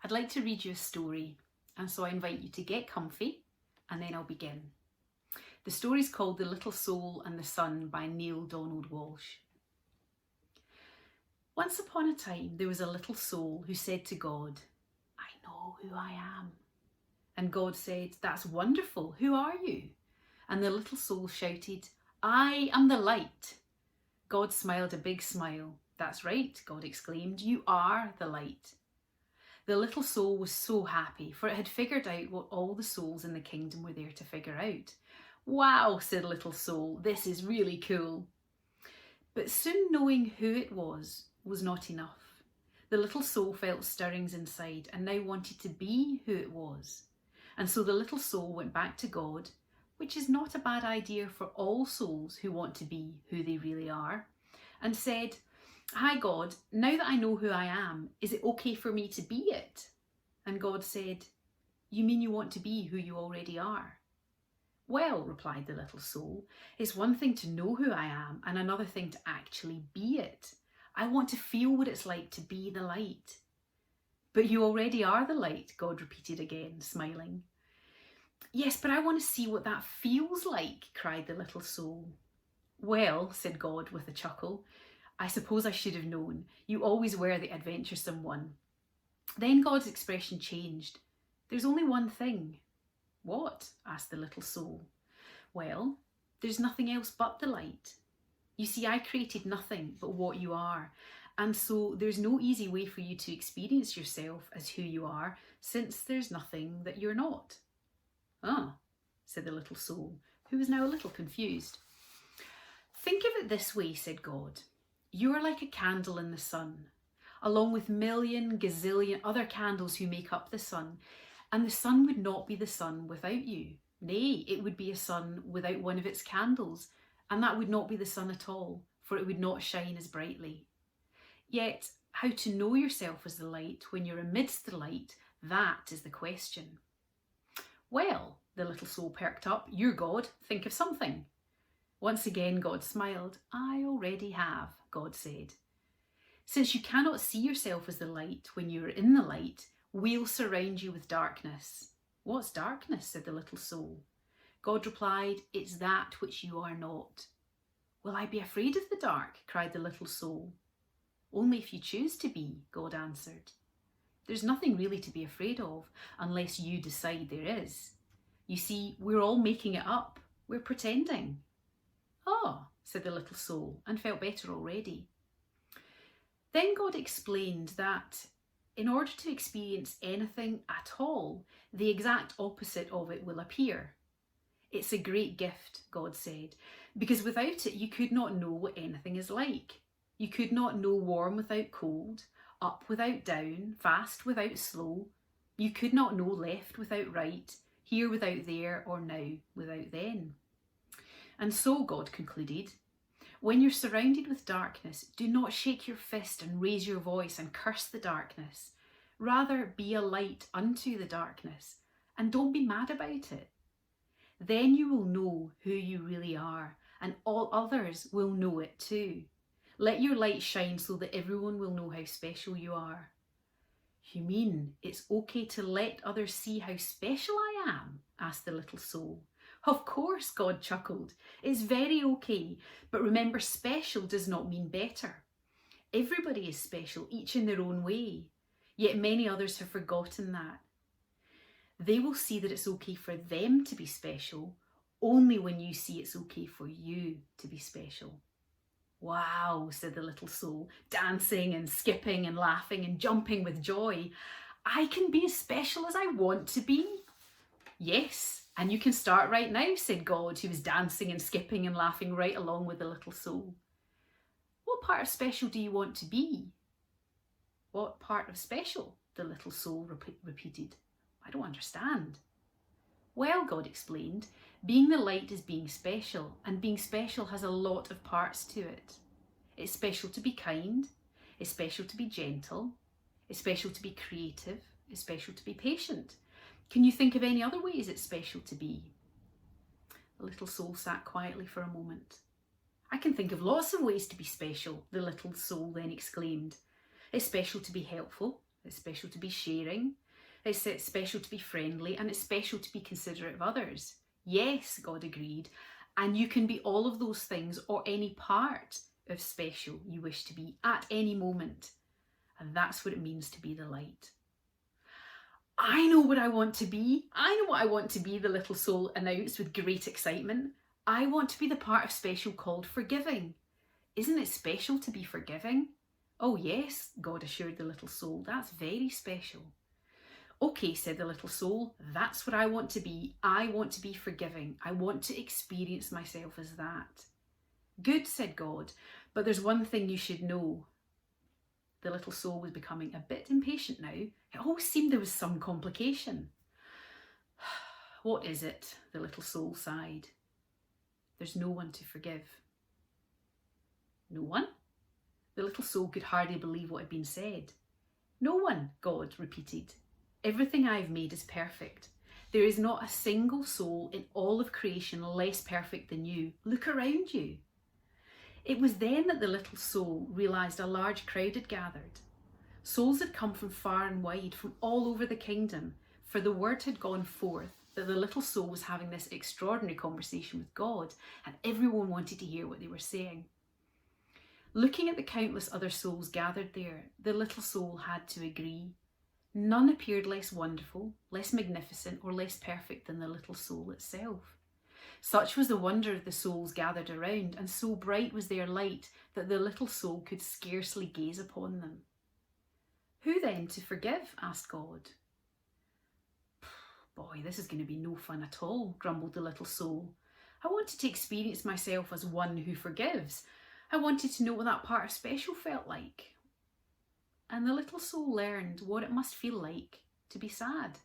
I'd like to read you a story, and so I invite you to get comfy, and then I'll begin. The story's called The Little Soul and the Sun by Neale Walsch. Once upon a time there was a little soul who said to God, "I know who I am." And God said, "That's wonderful, who are you?" And the little soul shouted, "I am the light." God smiled a big smile. "That's right," God exclaimed, "you are the light." The little soul was so happy, for it had figured out what all the souls in the kingdom were there to figure out. "Wow," said little soul, "this is really cool." But soon knowing who it was not enough. The little soul felt stirrings inside and now wanted to be who it was. And so the little soul went back to God, which is not a bad idea for all souls who want to be who they really are, and said, "Hi God, now that I know who I am, is it okay for me to be it?" And God said, "You mean you want to be who you already are?" "Well," replied the little soul, "it's one thing to know who I am and another thing to actually be it. I want to feel what it's like to be the light." "But you already are the light," God repeated again, smiling. "Yes, but I want to see what that feels like," cried the little soul. "Well," said God with a chuckle, "I suppose I should have known. You always were the adventuresome one." Then God's expression changed. "There's only one thing." "What?" asked the little soul. "Well, there's nothing else but the light. You see, I created nothing but what you are, and so there's no easy way for you to experience yourself as who you are, since there's nothing that you're not." "Ah," said the little soul, who was now a little confused. "Think of it this way," said God. "You are like a candle in the sun, along with million, gazillion other candles who make up the sun, and the sun would not be the sun without you. Nay, it would be a sun without one of its candles, and that would not be the sun at all, for it would not shine as brightly. Yet, how to know yourself as the light when you're amidst the light, that is the question." "Well," the little soul perked up, "you're God, think of something." Once again God smiled. "I already have," God said. "Since you cannot see yourself as the light when you are in the light, we'll surround you with darkness." "What's darkness?" said the little soul. God replied, "It's that which you are not." "Will I be afraid of the dark?" cried the little soul. "Only if you choose to be," God answered. "There's nothing really to be afraid of unless you decide there is. You see, we're all making it up. We're pretending." "Oh," said the little soul, and felt better already. Then God explained that in order to experience anything at all, the exact opposite of it will appear. "It's a great gift," God said, "because without it you could not know what anything is like. You could not know warm without cold, up without down, fast without slow. You could not know left without right, here without there, or now without then." And so, God concluded, when you're surrounded with darkness, do not shake your fist and raise your voice and curse the darkness. Rather, be a light unto the darkness, and don't be mad about it. Then you will know who you really are, and all others will know it too. Let your light shine so that everyone will know how special you are. "You mean it's okay to let others see how special I am?" asked the little soul. "Of course," God chuckled. "It's very okay, but remember, special does not mean better. Everybody is special, each in their own way, yet many others have forgotten that. They will see that it's okay for them to be special only when you see it's okay for you to be special." "Wow," said the little soul, dancing and skipping and laughing and jumping with joy. "I can be as special as I want to be." "Yes, and you can start right now," said God, who was dancing and skipping and laughing right along with the little soul. "What part of special do you want to be?" "What part of special?" the little soul repeated. "I don't understand." "Well," God explained, "being the light is being special, and being special has a lot of parts to it. It's special to be kind, it's special to be gentle, it's special to be creative, it's special to be patient. Can you think of any other ways it's special to be?" The little soul sat quietly for a moment. "I can think of lots of ways to be special," the little soul then exclaimed. "It's special to be helpful, It's special to be sharing. It's special to be friendly, and it's special to be considerate of others. Yes, God agreed. And you can be all of those things or any part of special you wish to be at any moment. And that's what it means to be the light. I know what I want to be. I know what I want to be, the little soul announced with great excitement. I want to be the part of special called forgiving. Isn't it special to be forgiving? Oh yes, God assured the little soul, that's very special. Okay, said the little soul, that's what I want to be. I want to be forgiving. I want to experience myself as that. Good, said God, but there's one thing you should know. The little soul was becoming a bit impatient now. It always seemed there was some complication. What is it? The little soul sighed. There's no one to forgive. No one? The little soul could hardly believe what had been said. No one, God repeated. Everything I've made is perfect. There is not a single soul in all of creation less perfect than you. Look around you. It was then that the little soul realised a large crowd had gathered. Souls had come from far and wide, from all over the kingdom, for the word had gone forth that the little soul was having this extraordinary conversation with God, and everyone wanted to hear what they were saying. Looking at the countless other souls gathered there, the little soul had to agree. None appeared less wonderful, less magnificent, or less perfect than the little soul itself. Such was the wonder of the souls gathered around, and so bright was their light that the little soul could scarcely gaze upon them. Who then to forgive? Asked God. Boy, this is going to be no fun at all, grumbled the little soul. I wanted to experience myself as one who forgives. I wanted to know what that part of special felt like. And the little soul learned what it must feel like to be sad.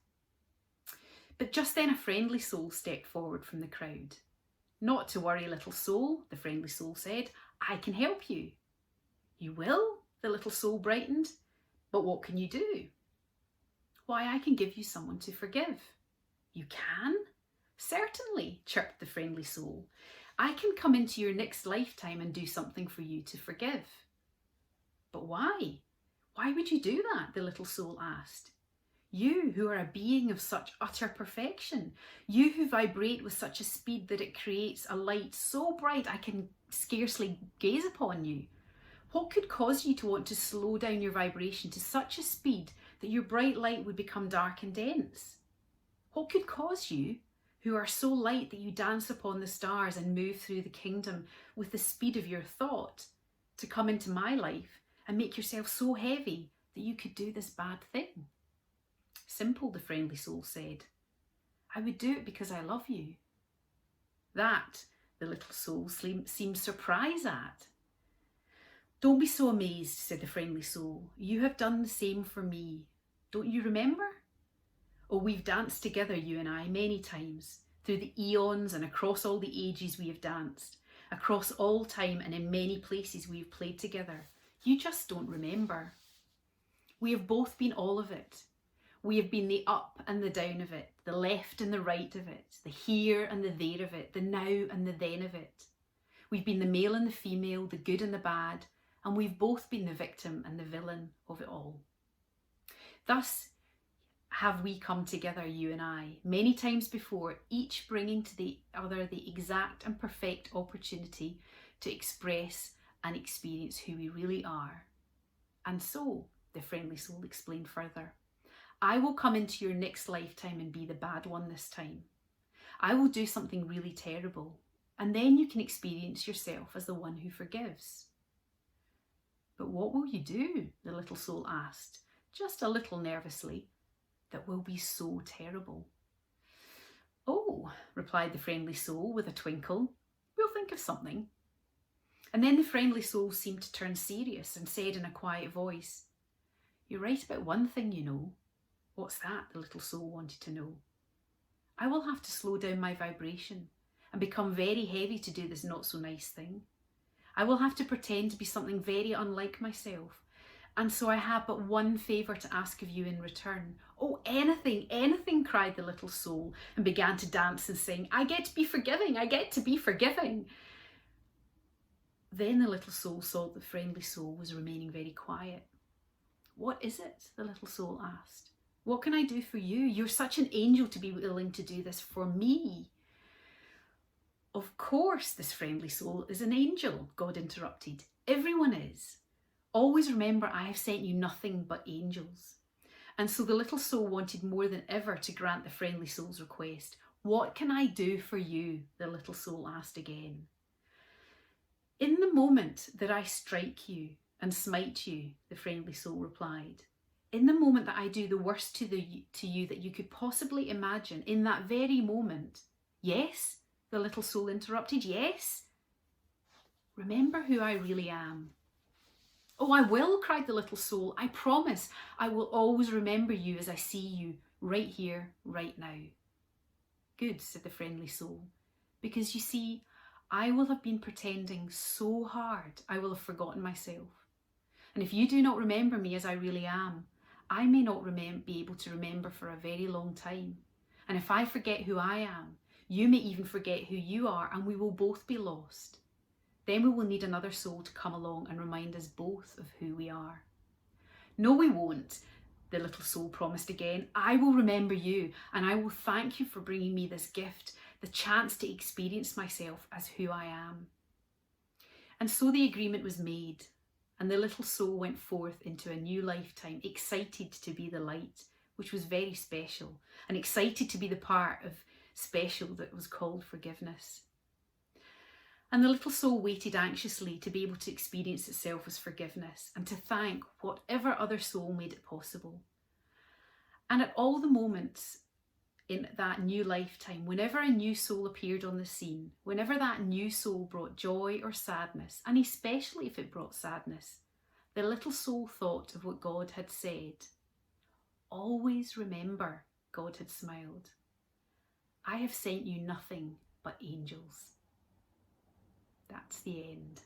But just then a friendly soul stepped forward from the crowd. Not to worry, little soul, the friendly soul said. I can help you. You will? The little soul brightened. But what can you do? Why, I can give you someone to forgive. You can? Certainly, chirped the friendly soul. I can come into your next lifetime and do something for you to forgive. But why? Why would you do that? The little soul asked. You who are a being of such utter perfection, you who vibrate with such a speed that it creates a light so bright I can scarcely gaze upon you. What could cause you to want to slow down your vibration to such a speed that your bright light would become dark and dense? What could cause you, who are so light that you dance upon the stars and move through the kingdom with the speed of your thought, to come into my life and make yourself so heavy that you could do this bad thing? Simple, the friendly soul said. I would do it because I love you. That, the little soul seemed surprised at. Don't be so amazed, said the friendly soul. You have done the same for me. Don't you remember? Oh, we've danced together, you and I, many times. Through the eons and across all the ages we have danced. Across all time and in many places we have played together. You just don't remember. We have both been all of it. We have been the up and the down of it, the left and the right of it, the here and the there of it, the now and the then of it. We've been the male and the female, the good and the bad, and we've both been the victim and the villain of it all. Thus have we come together, you and I, many times before, each bringing to the other the exact and perfect opportunity to express and experience who we really are. And so, the friendly soul explained further, I will come into your next lifetime and be the bad one this time. I will do something really terrible, and then you can experience yourself as the one who forgives. But what will you do? The little soul asked, just a little nervously, that will be so terrible. Oh, replied the friendly soul with a twinkle, we'll think of something. And then the friendly soul seemed to turn serious and said in a quiet voice, you're right about one thing, you know. What's that? The little soul wanted to know. I will have to slow down my vibration and become very heavy to do this not so nice thing. I will have to pretend to be something very unlike myself. And so I have but one favour to ask of you in return. Oh, anything, anything, cried the little soul and began to dance and sing. I get to be forgiving, I get to be forgiving. Then the little soul saw that the friendly soul was remaining very quiet. What is it? The little soul asked. What can I do for you? You're such an angel to be willing to do this for me. Of course, this friendly soul is an angel, God interrupted. Everyone is. Always remember, I have sent you nothing but angels. And so the little soul wanted more than ever to grant the friendly soul's request. What can I do for you? The little soul asked again. In the moment that I strike you and smite you, the friendly soul replied. In the moment that I do the worst to you that you could possibly imagine, in that very moment. Yes, the little soul interrupted. Yes. Remember who I really am. Oh, I will, cried the little soul. I promise I will always remember you as I see you right here, right now. Good, said the friendly soul, because you see, I will have been pretending so hard I will have forgotten myself. And if you do not remember me as I really am, I may not be able to remember for a very long time. And if I forget who I am, you may even forget who you are, and we will both be lost. Then we will need another soul to come along and remind us both of who we are. No, we won't, the little soul promised again. I will remember you, and I will thank you for bringing me this gift, the chance to experience myself as who I am. And so the agreement was made, and the little soul went forth into a new lifetime, excited to be the light, which was very special, and excited to be the part of special that was called forgiveness. And the little soul waited anxiously to be able to experience itself as forgiveness and to thank whatever other soul made it possible. And at all the moments in that new lifetime, whenever a new soul appeared on the scene, whenever that new soul brought joy or sadness, and especially if it brought sadness, the little soul thought of what God had said. Always remember, God had smiled. I have sent you nothing but angels. That's the end.